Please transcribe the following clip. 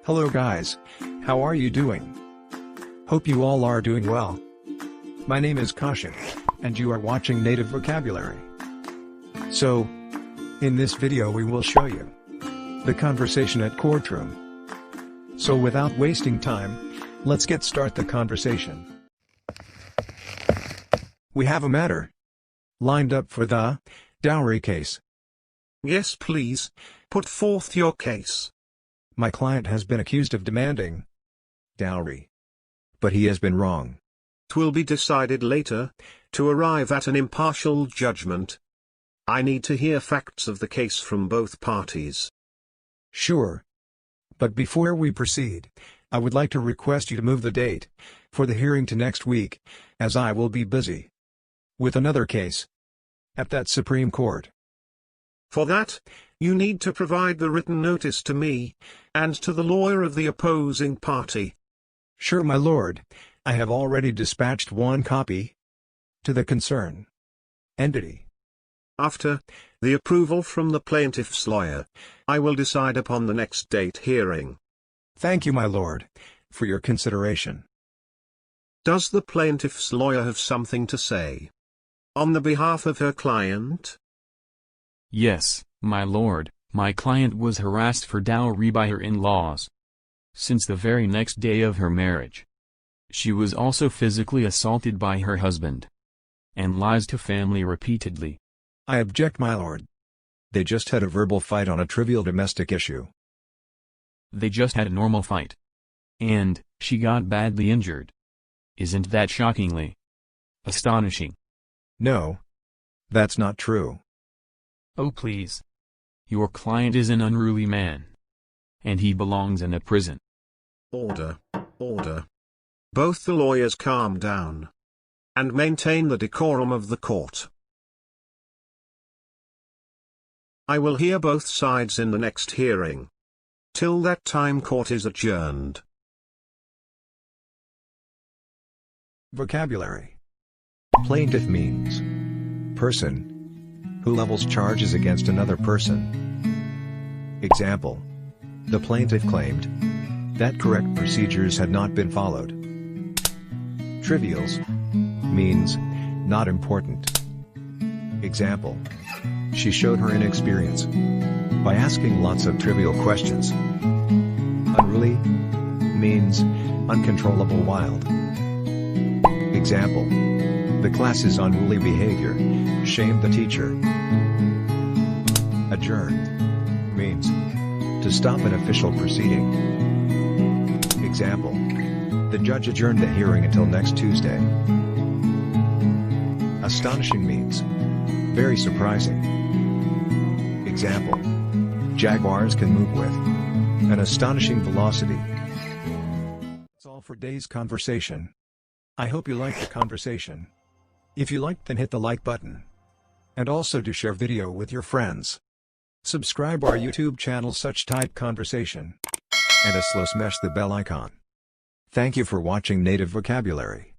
Hello guys, how are you doing? Hope you all are doing well. My name is Qasid, and you are watching Native Vocabulary. So, in this video we will show you the conversation at Courtroom. So without wasting time, let's get start the conversation. We have a matter lined up for the dowry case. Yes, please, put forth your case. My client has been accused of demanding dowry, but he has been wrong. It will be decided later, to arrive at an impartial judgment. I need to hear facts of the case from both parties. Sure. But before we proceed, I would like to request you to move the date for the hearing to next week, as I will be busy with another case at that Supreme Court. For that, you need to provide the written notice to me, and to the lawyer of the opposing party. Sure, my lord. I have already dispatched one copy to the concerned entity. After the approval from the plaintiff's lawyer, I will decide upon the next date hearing. Thank you, my lord, for your consideration. Does the plaintiff's lawyer have something to say on the behalf of her client? Yes, my lord, my client was harassed for dowry by her in-laws since the very next day of her marriage. She was also physically assaulted by her husband and lies to family repeatedly. I object, my lord. They just had a verbal fight on a trivial domestic issue. They just had a normal fight. And she got badly injured. Isn't that shockingly astonishing? No. That's not true. Oh please. Your client is an unruly man. And he belongs in a prison. Order, order. Both the lawyers calm down and maintain the decorum of the court. I will hear both sides in the next hearing. Till that time, court is adjourned. Vocabulary. Plaintiff means person who levels charges against another person. Example: the plaintiff claimed that correct procedures had not been followed. Trivials means not important. Example: she showed her inexperience by asking lots of trivial questions. Unruly means uncontrollable, wild. Example: the class's unruly behavior shamed the teacher. Adjourned means to stop an official proceeding. Example: the judge adjourned the hearing until next Tuesday. Astonishing means very surprising. Example: jaguars can move with an astonishing velocity. That's all for today's conversation. I hope you liked the conversation. If you liked, then hit the like button. And also to share video with your friends. Subscribe our YouTube channel such type conversation. And smash the bell icon. Thank you for watching Native Vocabulary.